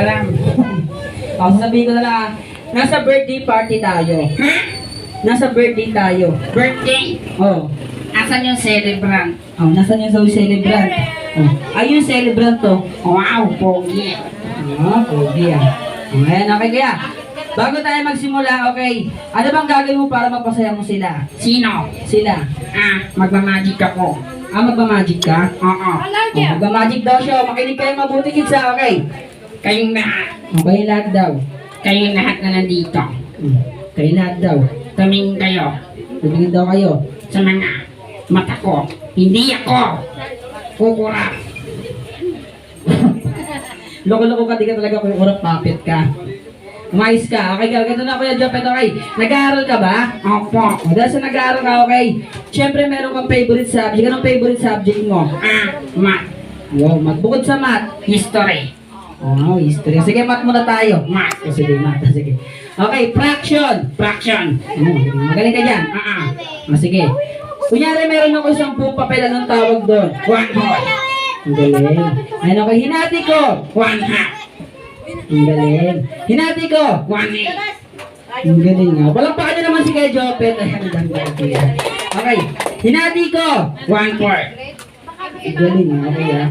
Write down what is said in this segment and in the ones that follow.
alam. O, sasabihin ko na lang, nasa birthday party tayo. Ha? Nasa birthday tayo. Birthday? Oh. Asan yung celebrant? Oh, nasan yung celebrant? Oh. Ay, yung celebrant to. Wow, pogi. Pogi ah. Oh, ayan, okay kaya. Bago tayo magsimula, okay. Ano bang gagawin mo para mapasaya mo sila? Sino? Sila. Magmamagic ako. Magmamagic ka? Oo. Oh, magmamagic daw siya. Makinig kayo mabuti kids ah, okay? Kayong lahat. Okay, lahat daw. Kayong lahat na nandito. Kayo lahat daw. Tumingin kayo Tumingin daw kayo. sa mga mata ko. Hindi ako kukurap. Loko-loko ka, di ka talaga kukurap, puppet ka. Umayos ka. Okay, ganito na Kuya Jopet, okay? Nag-aaral ka ba? Opo. Dahil sa nag-aaral ka, okay? Siyempre, meron kang favorite subject. Anong favorite subject mo? Math. Wow, math. Bukod sa math. History. Oh, history. Sige, math muna tayo. Math. Sige, math. Sige. Okay, fraction. Fraction. Magaling ka dyan. Sige. Kunyari, meron ako isang buong papel. Anong tawag doon? 1 whole. Ang galing. Ayun, okay. Hinati ko. 1 half. Ang galing. Hinati ko. 1 eighth. Ang galing nga. Walang pa naman si Kuya Jopet. Okay. Hinati ko. 1 fourth. Ang galing nga. Okay ah.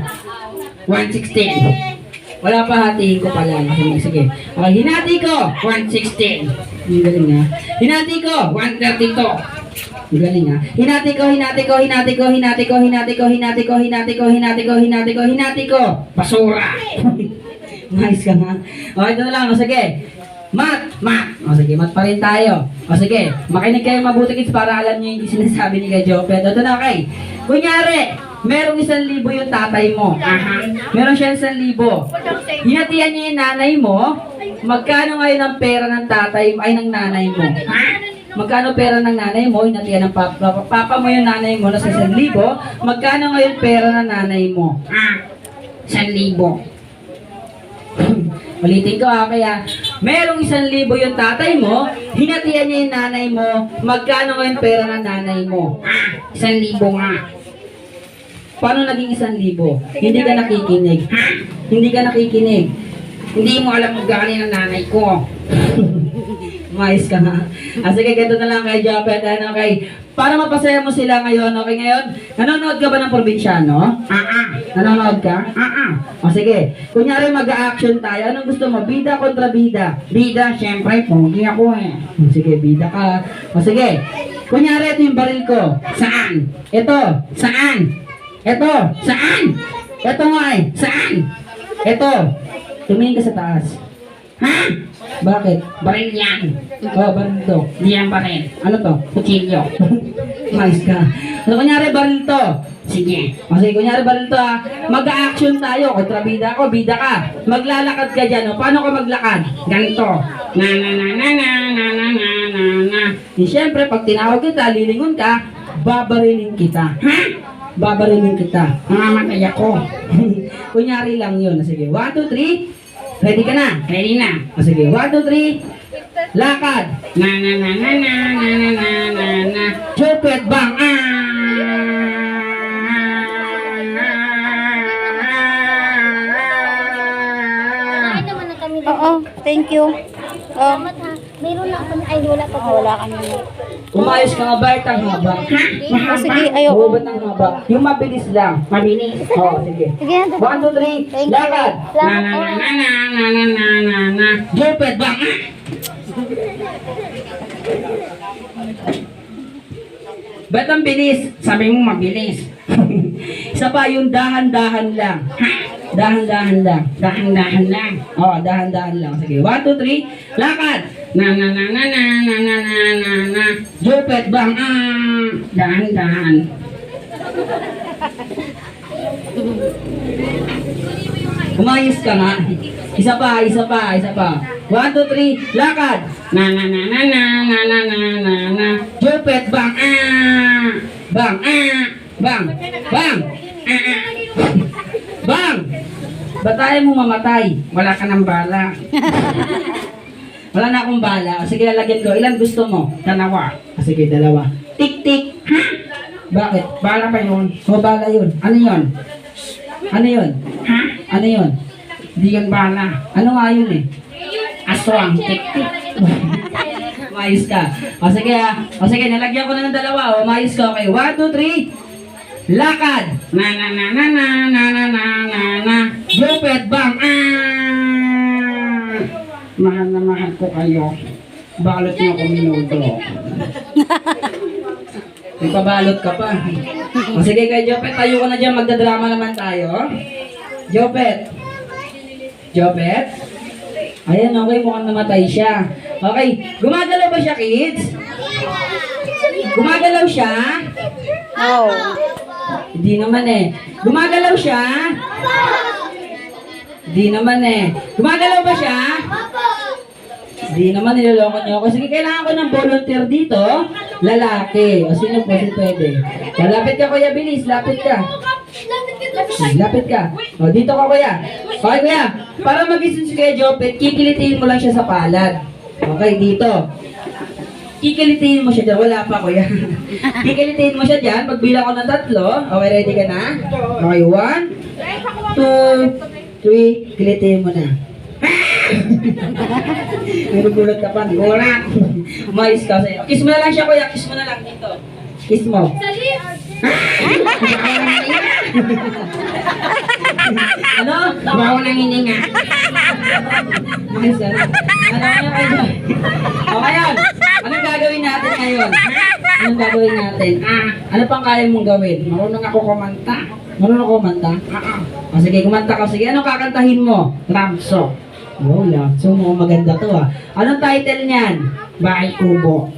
1/16. Wala pa hatiin ko pala. Sige. Okay. Hinati ko. 1/16. Ang galing nga. Hinati ko. 1/32. Ang galing nga. Hinati ko. Hinati ko. Hinati ko. Hinati ko. Hinati ko. Hinati ko. Hinati ko. Hinati ko. Hinati ko. Hinati ko. Basura. Nice ka nga. Okay, ito na lang. O sige. Mat. O sige, mat pa rin tayo. O sige, makinig kayo mabuti kids para alam nyo yung sinasabi ni Kuya Jopet. Ito na, okay. Kunyari, merong 1,000 yung tatay mo. Meron siya 1,000. Hinatian niya yung nanay mo. Magkano ngayon ang pera ng tatay ay ng nanay mo? Magkano pera ng nanay mo? Hinatian ng papa mo yung nanay mo na sa 1,000. Magkano ngayon pera ng nanay mo? 1,000. Ulitin ko kaya merong 1,000 yung tatay mo, hinatian niya yung nanay mo, magkano ngayon pera ng nanay mo? 1,000 nga. Paano naging 1,000? Hindi ka nakikinig. Hindi ka nakikinig. Hindi mo alam kung galing ang nanay ko. Umayos ka nga. Sige, ganito na lang kay Jopet. Okay. Para mapasaya mo sila ngayon, okay ngayon? Nanonood ka ba ng probinsyano? Nanonood ka? O sige. Kunyari mag-a-action tayo. Anong gusto mo? Bida kontra bida? Bida, syempre, pogi ako eh. Sige, bida ka. O sige. Kunyari, ito yung baril ko. Saan? Ito. Saan? Ito. Saan? Ito nga eh. Saan? Ito. Tumingin ka sa taas. Ha? Bakit? Baril yan. Baril to. Hindi yan baril. Ano to? Kutsilyo. Mais ka. So, kunyari baril to. Sige. Kasi kunyari baril to ha. Mag-a-action tayo. Kontrabida ako, bida ka. Maglalakad ka dyan. O, paano ka maglakad? Ganito. Na na na na na na na na na na. Siyempre, pag tinawag kita, lilingon ka, babarilin kita. Ha? Babarilin kita. Mamamatay ako. Kunyari lang yun. Sige, 1, 2, 3. Ready ka na? Ready na. O, sige, 1, 2, 3. Lakad. Na na na na na na na na na na. Jopet bang. Ay naman na kami. Oo, thank you. Salamat ha. Mayroon lang kami. Ay, wala pa. Wala kami. Umayos ka nga ba? Ang haba. Oh, sige, Oo, ayoko. ba't ang haba? Yung mabilis lang. Mabilis. Oo, sige. Sige, 1, 2, 3. Thank you. Lakad. Na na na na na na na na na na. Jopet bang. Ba't ang bilis? Sabi mo mabilis. Isa pa yung dahan-dahan lang. Dahan-dahan lang. Dahan-dahan lang. Oo, dahan-dahan lang. Sige, 1, 2, 3. Lakad. Na na na na na na na na na na. Jopet bang. Dahan-dahan. Umayos ka nga. Isa pa, isa pa, isa pa. 1, 2, 3. Lakad. Na na na na na na na na na na. Jopet bang. Bang. Bang. Bang. Bang. Ba't tayo mo mamatay? Wala ka ng bala. Wala na akong bala. Sige, lalagyan ko. Ilan gusto mo? 2. Sige, 2. Tik-tik. Bakit? Bala pa yun. O, bala yun. Ano yun? Ano yun? Ha? Ano yun? Hindi yan bala. Ano nga yun eh? Aswang, tik-tik. Umayos ka. O sige, nalagyan ko na ng dalawa. O, umayos ka. Okay, 1, 2, 3. Lakad. Na na na na na na na na na na. Jopet, bang. Mahal na mahal ko kayo. Balot niyo ako minuto. May pabalot ka pa. O sige kay Jopet, tayo ka na dyan. Magdadrama naman tayo. Jopet. Jopet. Ayan, okay. Mukhang namatay siya. Okay. Gumagalaw ba siya, kids? Gumagalaw siya? No. Hindi naman eh. Gumagalaw siya? Hindi naman eh. Gumagalaw ba siya? Hindi naman, niloloko niyo ako. Sige, kailangan ko ng volunteer dito. Lalaki. O sino po? Sino pwede? Lapit ka, kuya. Bilis. Lapit ka. Lapit ka. O, dito ka, kuya. Okay, kuya. Para magising si Kuya Jopet, kikilitiin mo lang siya sa palad. Okay, dito. Kikilitiin mo siya dyan. Wala pa, kuya. Kikilitiin mo siya dyan. Pagbilang ko ng 3. Okay, ready ka na? Okay, 1, 2, 3. Kilitiin mo na. Meron gulat ka pa. Gulat. Umayos ka sa'yo. Kiss mo na lang siya, kuya. Kiss mo na lang dito. Kiss mo. Ano? Bawal ng hininga. Umayos ka na. Ano kayo? O ngayon, anong gagawin natin ngayon? Anong gagawin natin? Ano pang kaya mong gawin? Marunong ako kumanta. Marunong ka kumanta? O sige, kumanta ka. Sige, anong kakantahin mo? Ramso. Oh, yeah. So, mukhang maganda to ah. Anong title niyan? Bahay kubo.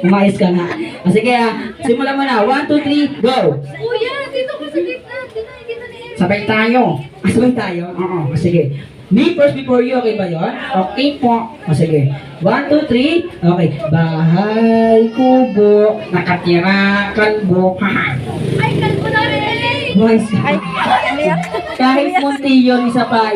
Umayos ka na. O sige simulan mo na. 1, 2, 3, go! Kuya, dito ko sa gitna. Dito na yan. Sabay tayo. Asabay tayo? Oo. O sige. Me first before you, okay ba yun? Okay po. O sige. 1, 2, 3. Okay. Bahay kubo. Nakatira kalbo. Haha. Ay, kalbo na rin. Umayos ka. Ay, ano yan? Kahit munti yun, isa pa.